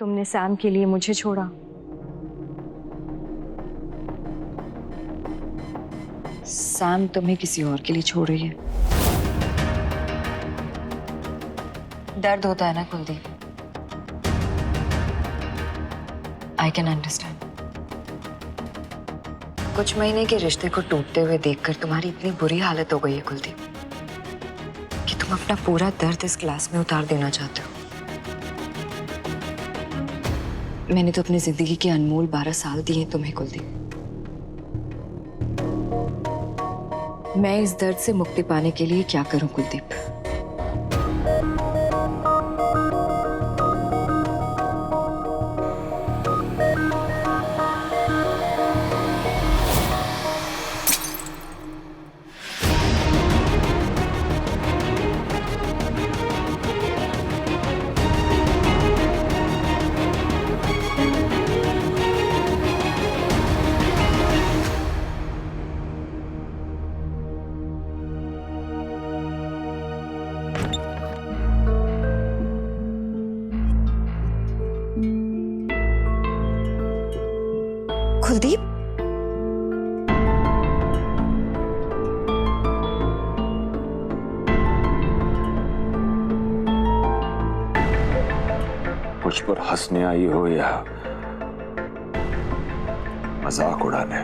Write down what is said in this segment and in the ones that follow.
तुमने सैम के लिए मुझे छोड़ा। सैम तुम्हें किसी और के लिए छोड़ रही है। दर्द होता है ना कुलदीप, आई कैन अंडरस्टैंड। कुछ महीने के रिश्ते को टूटते हुए देखकर तुम्हारी इतनी बुरी हालत हो गई है कुलदीप कि तुम अपना पूरा दर्द इस ग्लास में उतार देना चाहते हो। मैंने तो अपनी जिंदगी के अनमोल 12 साल दिए तुम्हें कुलदीप। मैं इस दर्द से मुक्ति पाने के लिए क्या करूं कुलदीप? कुलदीप, मुझ पर हंसने आई हो या मजाक उड़ाने?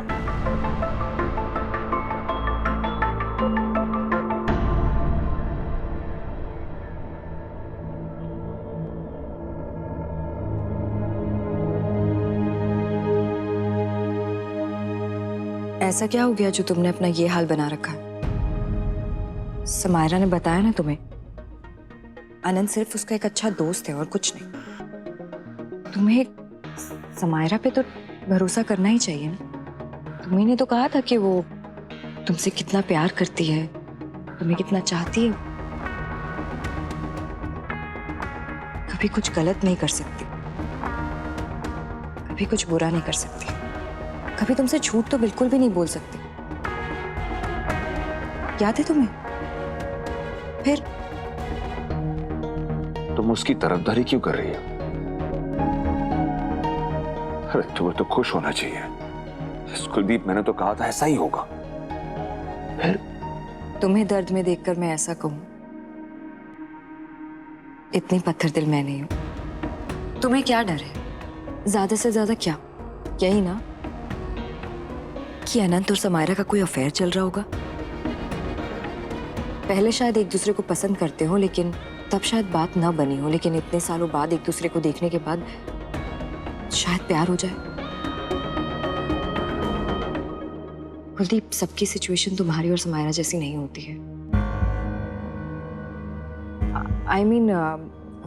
ऐसा क्या हो गया जो तुमने अपना ये हाल बना रखा है? समायरा ने बताया ना तुम्हें, आनंद सिर्फ उसका एक अच्छा दोस्त है और कुछ नहीं। तुम्हें समायरा पे तो भरोसा करना ही चाहिए ना। तुम्ही ने तो कहा था कि वो तुमसे कितना प्यार करती है, तुम्हें कितना चाहती है। कभी कुछ गलत नहीं कर सकती, कभी कुछ बुरा नहीं कर सकती, कभी तुमसे झूठ तो बिल्कुल भी नहीं बोल सकती। याद है तुम्हें? फिर तुम उसकी तरफदारी क्यों कर रही हो? अरे तुम्हें तो खुश होना चाहिए। कुलदीप, मैंने तो कहा था ऐसा ही होगा। फिर तुम्हें दर्द में देखकर मैं ऐसा कहूं, इतनी पत्थर दिल मैं नहीं हूं। तुम्हें क्या डर है? ज्यादा से ज्यादा क्या, यही ना कि अनंत और समायरा का कोई अफेयर चल रहा होगा। पहले शायद एक दूसरे को पसंद करते हो, लेकिन तब शायद बात ना बनी हो, लेकिन इतने सालों बाद एक दूसरे को देखने के बाद शायद प्यार हो जाए। कुलदीप, सबकी सिचुएशन तुम्हारी और समायरा जैसी नहीं होती है। आई मीन,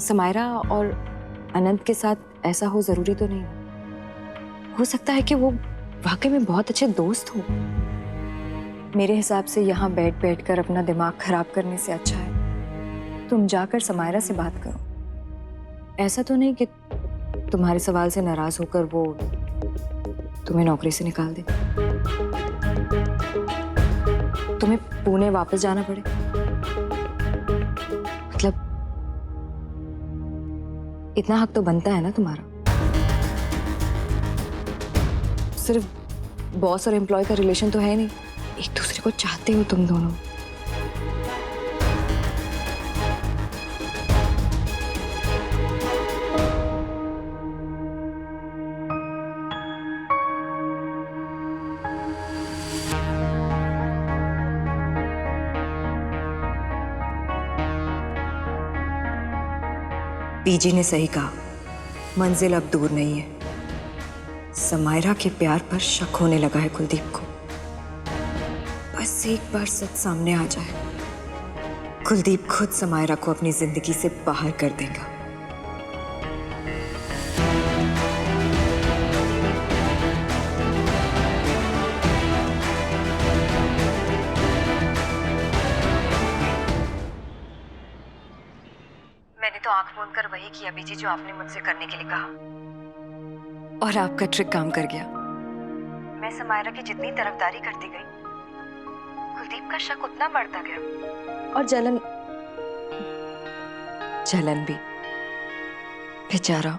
समायरा और अनंत के साथ ऐसा हो जरूरी तो नहीं। हो सकता है कि वो वाकई में बहुत अच्छे दोस्त हो। मेरे हिसाब से यहाँ बैठ बैठ कर अपना दिमाग खराब करने से अच्छा है तुम जाकर समायरा से बात करो। ऐसा तो नहीं कि तुम्हारे सवाल से नाराज होकर वो तुम्हें नौकरी से निकाल दे, तुम्हें पुणे वापस जाना पड़े। मतलब इतना हक तो बनता है ना तुम्हारा। सिर्फ बॉस और एम्प्लॉय का रिलेशन तो है नहीं, एक दूसरे को चाहते हो तुम दोनों। पीजी ने सही कहा, मंजिल अब दूर नहीं है। समायरा के प्यार पर शक होने लगा है कुलदीप को। बस एक बार सच सामने आ जाए, कुलदीप खुद समायरा को अपनी जिंदगी से बाहर कर देगा। मैंने तो आंख मूंद कर वही किया बीजी जो आपने मुझसे करने के लिए कहा, और आपका ट्रिक काम कर गया। मैं समायरा की जितनी तरफदारी करती गई, कुलदीप का शक उतना बढ़ता गया, और जलन भी। बेचारा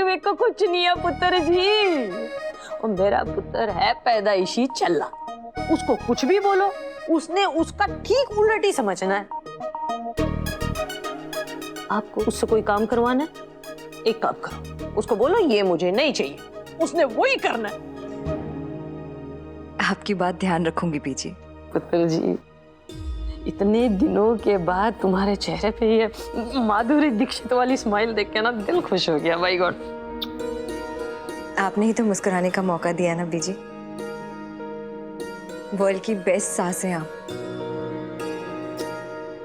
वे को कुछ नहीं है पुत्र जी। और मेरा पुत्र है पैदाइशी चल्ला, उसको कुछ भी बोलो उसने उसका ठीक उल्ट ही समझना है। आपको उससे कोई काम करवाना है, एक काम करो, उसको बोलो ये मुझे नहीं चाहिए, उसने वही करना है। आपकी बात ध्यान रखूंगी बीजी। पुत्र जी, इतने दिनों के बाद तुम्हारे चेहरे पे ये माधुरी दीक्षित वाली स्माइल देख के ना दिल खुश हो गया। बाय गॉड, आपने ही तो मुस्कुराने का मौका दिया ना बीजी। वर्ल्ड की बेस्ट सास हैं आप।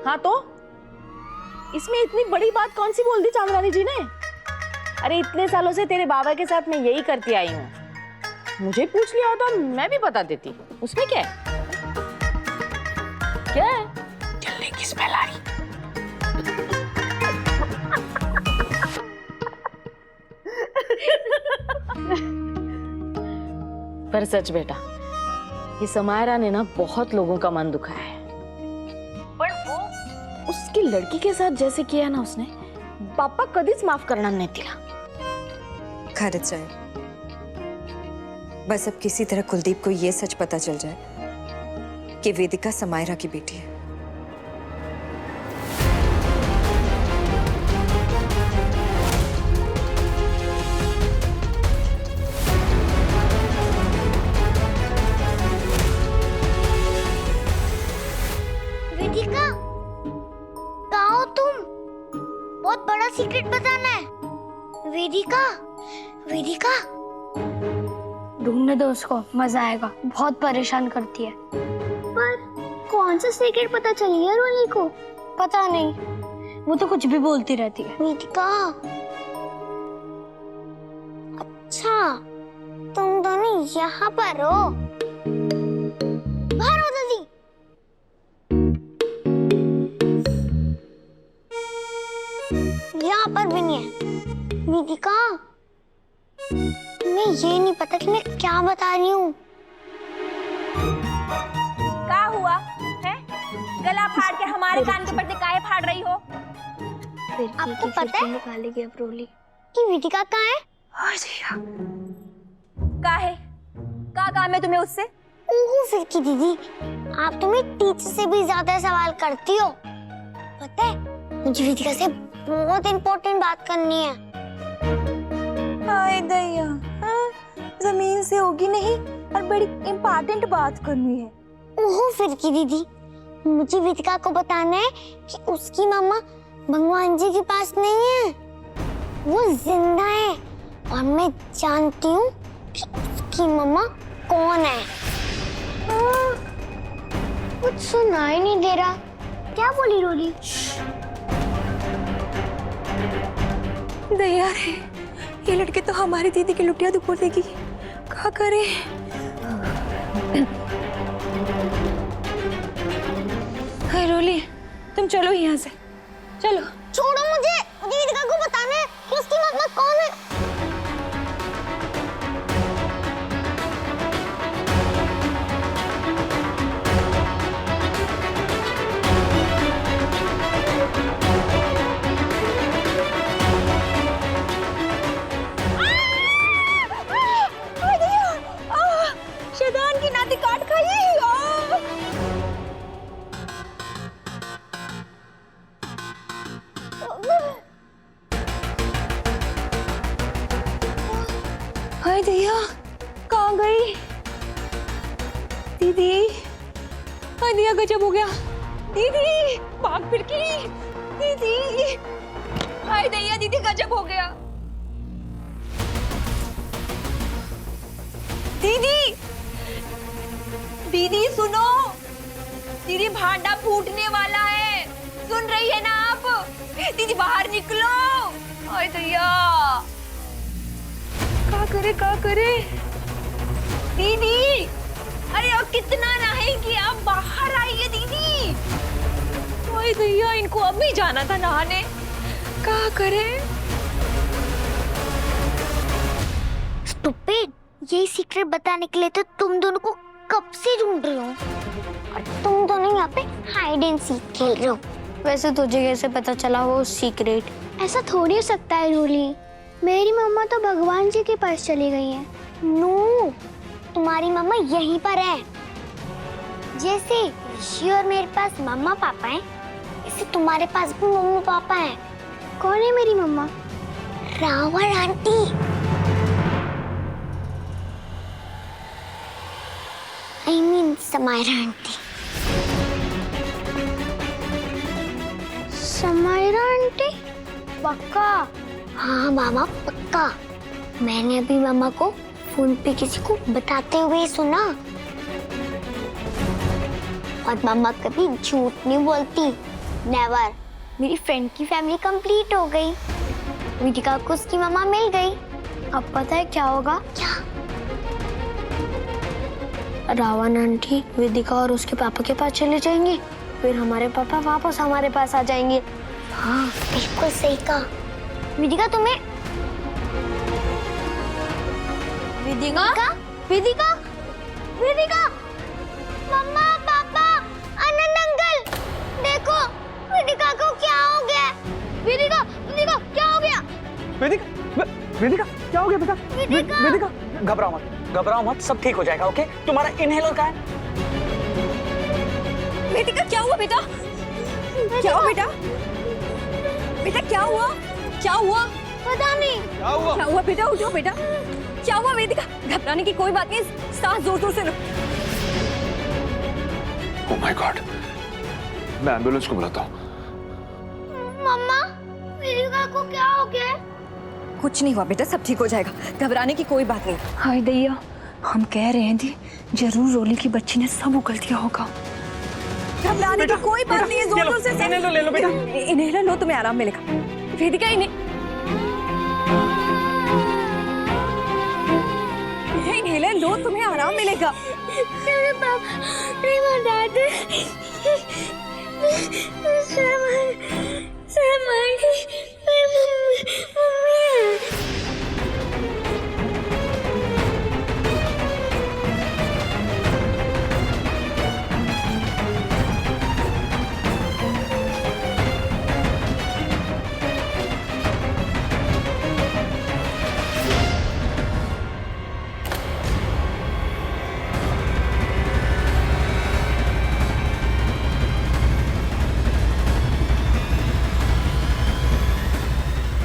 हाँ तो इसमें इतनी बड़ी बात कौन सी बोल दी चांदरानी जी ने? अरे इतने सालों से तेरे बाबा के साथ मैं यही करती आई हूँ, मुझे पूछ लिया होता मैं भी बता देती, उसमें क्या है? क्या है? जलने की स्मेल आ रही। पर सच बेटा, ये समायरा ने ना बहुत लोगों का मन दुखाया है, पर वो उसकी लड़की के साथ जैसे किया ना उसने, पापा कधीच माफ करना नहीं दिला। खैरत जाए, बस अब किसी तरह कुलदीप को ये सच पता चल जाए कि वेदिका समायरा की बेटी है। वेदिका, कहाँ हो तुम? बहुत बड़ा सीक्रेट बताना है। वेदिका, वेदिका, ढूंढने दो उसको, मजा आएगा। बहुत परेशान करती है। पर कौन सा सीक्रेट पता चली है रोली को? पता नहीं, वो तो कुछ भी बोलती रहती है। वेदिका, अच्छा तुम दोनों यहाँ पर हो? बाहर हो जल्दी। यहाँ पर भी नहीं है। वेदिका, मैं ये नहीं पता कि मैं क्या बता रही हूँ। क्या हुआ है? गला फाड़ के हमारे कान के पट्टे काहे फाड़ रही हो? आपको पता है निकालेगी अब रोली कि वेदिका कहाँ है? का है? का काम है तुम्हें उससे? ओहो फिरकी दीदी, आप तो मेरी टीचर से भी ज्यादा सवाल करती हो। पता है मुझे वेदिका से बहुत इम्पोर्टेंट बात करनी है। हाय दैया, जमीन से होगी नहीं और बड़ी इम्पोर्टेंट बात करनी है। ओहो फिरकी दीदी, मुझे वेदिका को बताना है कि उसकी मम्मा भगवान जी के पास नहीं है, वो जिंदा है और मैं जानती हूँ कि उसकी मम्मा कौन है। कुछ सुनाई नहीं दे रहा, क्या बोली रोली? दैया रे, ये लड़के तो हमारी दीदी की लुटिया दुपो देगी, क्या करे? हाय रोली, तुम चलो यहाँ से, चलो। छोड़ो मुझे वेदिका को बताना है कि उसकी मम्मा कौन है। शैतान की नाती काट खाई। हाय दैया, कहाँ गई दीदी? हाय दैया, गजब हो गया दीदी, भाग फिर की दीदी। हाय दैया दीदी, गजब हो गया दीदी। दीदी सुनो, दीदी भांडा फूटने वाला है, सुन रही है ना आप? दीदी बाहर निकलो। हाय दैया, क्या करे दीदी? अरे अब कितना नहाएंगी, आप बाहर आइए दीदी। हाय दैया, इनको अभी जाना था नहाने, क्या करे? स्टूपिड, यही सीक्रेट बताने के लिए तो तुम दोनों को कब से ढूंढ रही हो और तुम दोनों यहाँ पे हाइड एंड सीक खेल रहे हो। वैसे तुझे कैसे पता चला वो सीक्रेट? ऐसा थोड़ी हो सकता है रोली, मेरी मम्मा तो भगवान जी के पास चली गई है। नो, तुम्हारी मम्मा यहीं पर है। जैसे ऋषि और मेरे पास मम्मा पापा हैं, इसे तुम्हारे पास भी मम्मा पापा हैं। कौन है मेरी mumma? Ravan aunty. I mean Samaira aunty. Samaira aunty? पक्का? हाँ मामा पक्का। मैंने अभी मामा को फोन पे किसी को बताते हुए सुना। और मामा कभी झूठ नहीं बोलती, नेवर। मेरी फ्रेंड की फैमिली कंप्लीट हो गई। वेदिका को उसकी मामा मिल गई। अब पता है क्या होगा? क्या? रावण आंटी वेदिका और उसके पापा के पास चले जाएंगे, फिर हमारे पापा वापस हमारे पास आ जाएंगे। हाँ बिल्कुल सही कहा। वेदिका तुम्हें वेदिका वेदिका वेदिका मम्मा पापा आनंद अंकल, देखो वेदिका को क्या हो गया? वेदिका वेदिका क्या हो गया? वेदिका वेदिका क्या हो गया बेटा? वेदिका घबराओ मत, सब ठीक हो जाएगा। ओके, तुम्हारा इनहेलर कहाँ है? वेदिका क्या हुआ बेटा? क्या हुआ बेटा? बेटा क्या हुआ? क्या हुआ? पता नहीं क्या हुआ बेटा? उठो बेटा। क्या हुआ वेदिका? घबराने की कोई बात नहीं, सांस जोर जोर से लो। ओह माय गॉड, मैं एम्बुलेंस को बुलाता हूँ। मम्मा वेदिका को क्या हो गया? कुछ नहीं हुआ बेटा, सब ठीक हो जाएगा, घबराने की कोई बात नहीं। हाय दैया, हम कह रहे थे जरूर रोली की बच्ची ने सब उगल दिया होगा। घबराने की कोई बात नहीं है, जोर जोर से इनहेलर ले लो बेटा। इन्हेलर लो, तुम्हें आराम मिलेगा। वेदिका इन्हेलर लो, तुम्हें आराम मिलेगा। मेरे पापा नहीं बताते।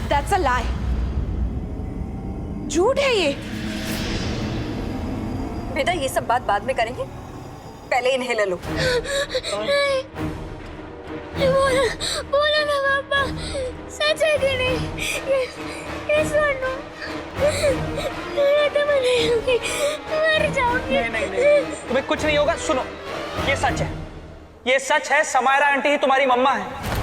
That's a lie. झूठ है ये। बेटा ये सब बात बाद में करेंगे, पहले इन्हेलर लो। बोलो ना पापा, सच है कि नहीं? ये सुनो, मैं तो मर जाऊंगी। नहीं, तुम्हें कुछ नहीं होगा। सुनो, ये सच है, ये सच है। समायरा आंटी ही तुम्हारी मम्मा है।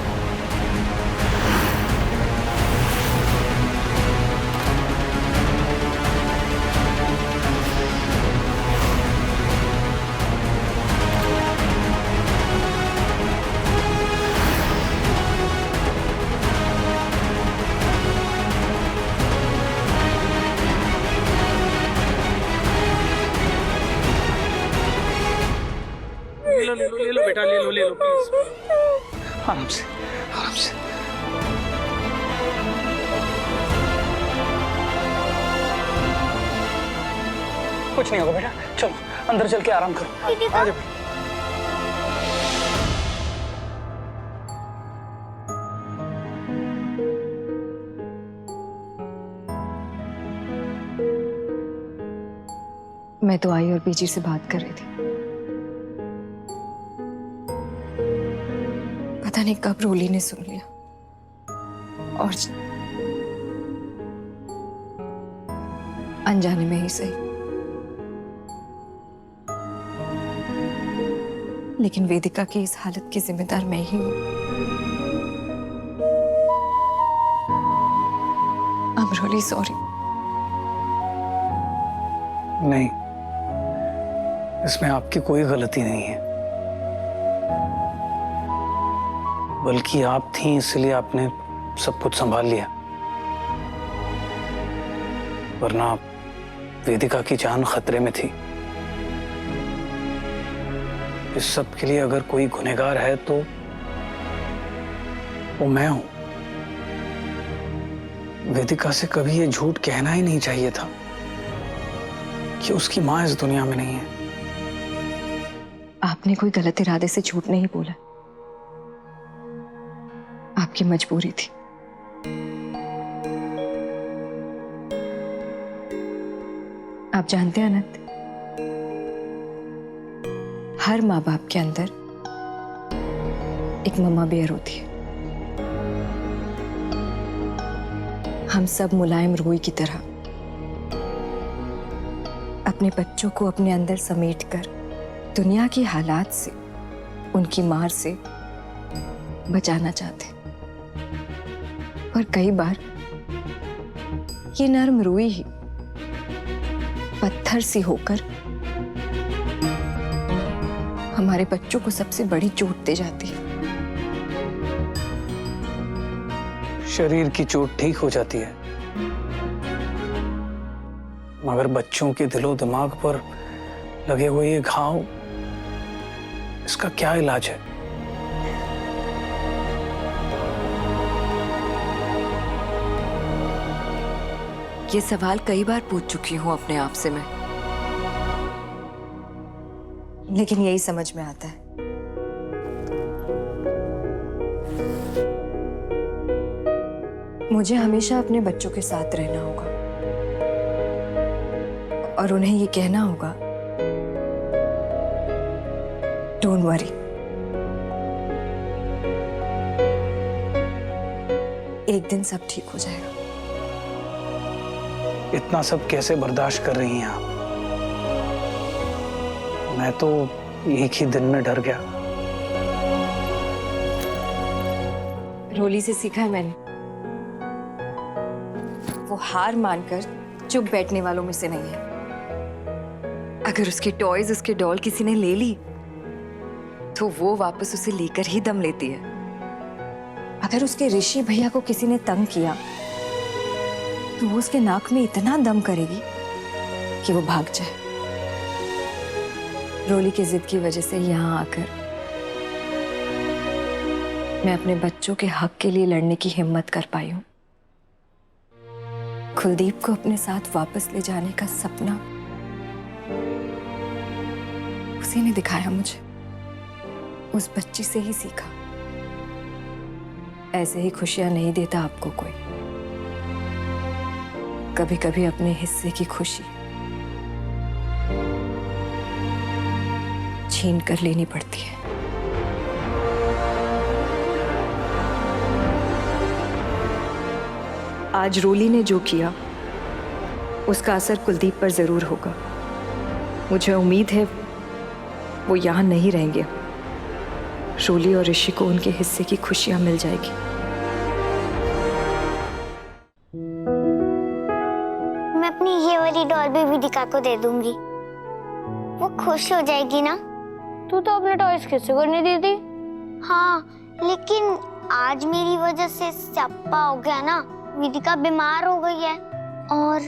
ले लो बेटा, ले लो प्लीज। आराम से। कुछ नहीं होगा बेटा, चलो अंदर चल के आराम करो। आ जाओ। मैं तो आई और बीजी से बात कर रही थी। पता नहीं कब रोली ने सुन लिया और अनजाने में ही सही, लेकिन वेदिका की इस हालत की जिम्मेदार मैं ही हूं। I am really sorry. नहीं, इसमें आपकी कोई गलती नहीं है, बल्कि आप थी इसलिए आपने सब कुछ संभाल लिया, वरना वेदिका की जान खतरे में थी। इस सब के लिए अगर कोई गुनहगार है तो वो मैं हूं। वेदिका से कभी ये झूठ कहना ही नहीं चाहिए था कि उसकी माँ इस दुनिया में नहीं है। आपने कोई गलत इरादे से झूठ नहीं बोला, आपकी मजबूरी थी। आप जानते हैं अनंत, हर माँ बाप के अंदर एक मम्मा बेयर होती है। हम सब मुलायम रुई की तरह अपने बच्चों को अपने अंदर समेटकर दुनिया की हालात से, उनकी मार से बचाना चाहते, पर कई बार ये नरम रुई ही पत्थर सी होकर हमारे बच्चों को सबसे बड़ी चोट दे जाती है। शरीर की चोट ठीक हो जाती है, मगर बच्चों के दिलो दिमाग पर लगे हुए ये घाव, इसका क्या इलाज है? ये सवाल कई बार पूछ चुकी हूं अपने आप से मैं, लेकिन यही समझ में आता है, मुझे हमेशा अपने बच्चों के साथ रहना होगा और उन्हें ये कहना होगा, डोंट वरी, एक दिन सब ठीक हो जाएगा। इतना सब कैसे बर्दाश्त कर रही हैं आप? मैं तो एक ही दिन में डर गया। रोली से सीखा है मैंने, वो हार मानकर चुप बैठने वालों में से नहीं है। अगर उसके टॉयज, उसके डॉल किसी ने ले ली तो वो वापस उसे लेकर ही दम लेती है। अगर उसके ऋषि भैया को किसी ने तंग किया तो वो उसके नाक में इतना दम करेगी कि वो भाग जाए। रोली की जिद की वजह से यहाँ आकर मैं अपने बच्चों के हक के लिए लड़ने की हिम्मत कर पाई हूँ। कुलदीप को अपने साथ वापस ले जाने का सपना उसी ने दिखाया मुझे, उस बच्ची से ही सीखा। ऐसे ही खुशियां नहीं देता आपको कोई, कभी कभी अपने हिस्से की खुशी छीन कर लेनी पड़ती है। आज रोली ने जो किया उसका असर कुलदीप पर जरूर होगा। मुझे उम्मीद है वो यहां नहीं रहेंगे। रोली और ऋषि को उनके हिस्से की खुशियां मिल जाएगी। मैं अपनी ये वाली डॉल भी वेदिका को दे दूंगी, वो खुश हो जाएगी ना। तू तो अपने टॉयज किसी को नहीं देती। हाँ, लेकिन आज मेरी वजह से स्यापा हो गया ना। वेदिका बीमार हो गई है और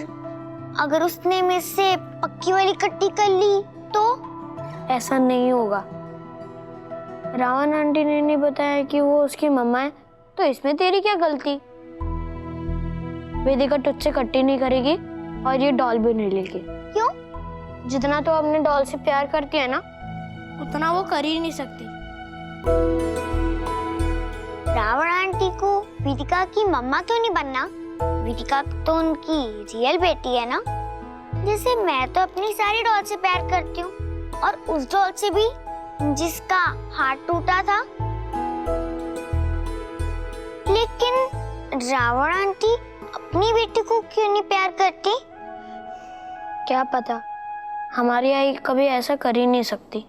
अगर उसने मेरे से पक्की वाली कट्टी कर ली तो? ऐसा नहीं होगा। रावण आंटी ने नहीं बताया कि वो उसकी मम्मा है, तो इसमें तेरी क्या गलती? वेदिका तुझसे कट्टी नहीं करेगी और ये डॉल भी नहीं लेगी। क्यों? जितना तो अपने डॉल से प्यार करती है ना, उतना वो कर ही नहीं सकती। रावण आंटी को वेदिका की मम्मा क्यों नहीं बनना? वेदिका तो उनकी रियल बेटी है ना। जैसे मैं तो अपनी सारी डॉल से प्यार करती हूँ, और उस डॉल से भी जिसका हाथ टूटा था। लेकिन रावण आंटी अपनी बेटी को क्यों नहीं प्यार करती? क्या पता, हमारी आई कभी ऐसा कर ही नहीं सकती।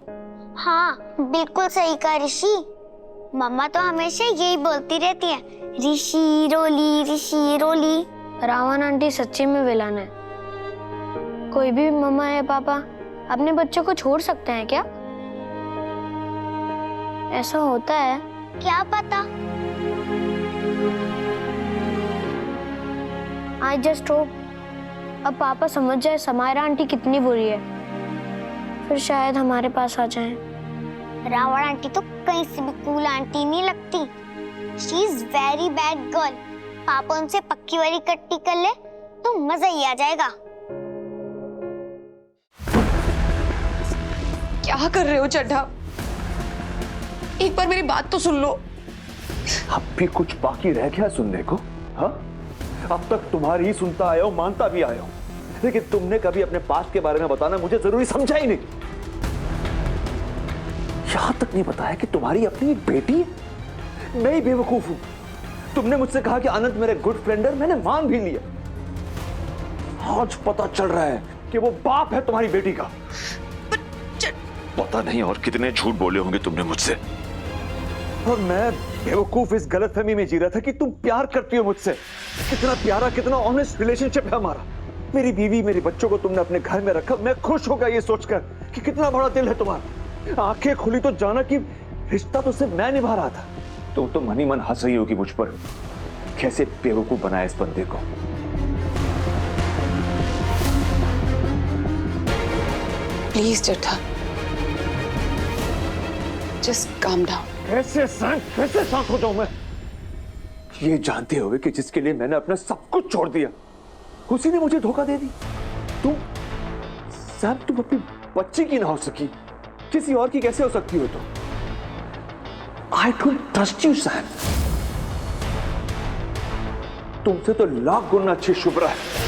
हाँ, बिल्कुल सही कहा ऋषि। मम्मा तो हमेशा यही बोलती रहती है, ऋषि रोली, ऋषि रोली। रावण आंटी सच्ची में विलन है। कोई भी मम्मा या पापा अपने बच्चों को छोड़ सकते हैं क्या? ऐसा होता है? क्या पता। आई जस्ट होप अब पापा समझ जाए समायरा आंटी कितनी बुरी है, फिर शायद हमारे पास आ जाए। रावण आंटी तो कहीं से भी कूल आंटी नहीं लगती। She is very bad girl. पापा उनसे पक्की वाली कट्टी कर ले तो मजा ही आ जाएगा। क्या कर रहे हो चड्ढा? एक बार मेरी बात तो सुन लो। अब भी कुछ बाकी रह गया सुनने को? हाँ, अब तक तुम्हारी ही सुनता आया हूं, मानता भी आया हूं, लेकिन तुमने कभी अपने पास्ट के बारे में बताना मुझे जरूरी समझा ही नहीं। यहां तक नहीं बताया कि तुम्हारी अपनी एक बेटी है। मैं ही बेवकूफ हूं। तुमने मुझसे कहा कि आनंद मेरे गुड फ्रेंड है, मैंने मान भी लिया। आज पता चल रहा है कि वो बाप है तुम्हारी बेटी का। पता नहीं और कितने झूठ बोले होंगे तुमने मुझसे, और मैं बेवकूफ इस गलतफहमी में जी रहा था कि तुम प्यार करती हो मुझसे। कितना प्यारा, कितना ऑनेस्ट रिलेशनशिप है हमारा। मेरी बीवी, मेरे बच्चों को तुमने अपने घर में रखा। मैं खुश हो गया ये सोचकर कि कितना बड़ा दिल है तुम्हारा। आंखें खुली तो जाना कि रिश्ता तो सिर्फ मैं निभा रहा था। तुम तो मन ही मन हंस रही होगी मुझ पर। कैसे बेवकूफ बनाया इस बंदे को। Please Chadha, just calm down. कैसे शांत हो जाऊं मैं, ये जानते हुए कि जिसके लिए मैंने अपना सब कुछ छोड़ दिया उसी ने मुझे धोखा दे दी। तुम सैम, तुम अपनी बच्ची की ना हो सकी, किसी और की कैसे हो सकती हो तुम? I don't trust you Sam. तुमसे तो लाख गुना अच्छी शुभ्रा है।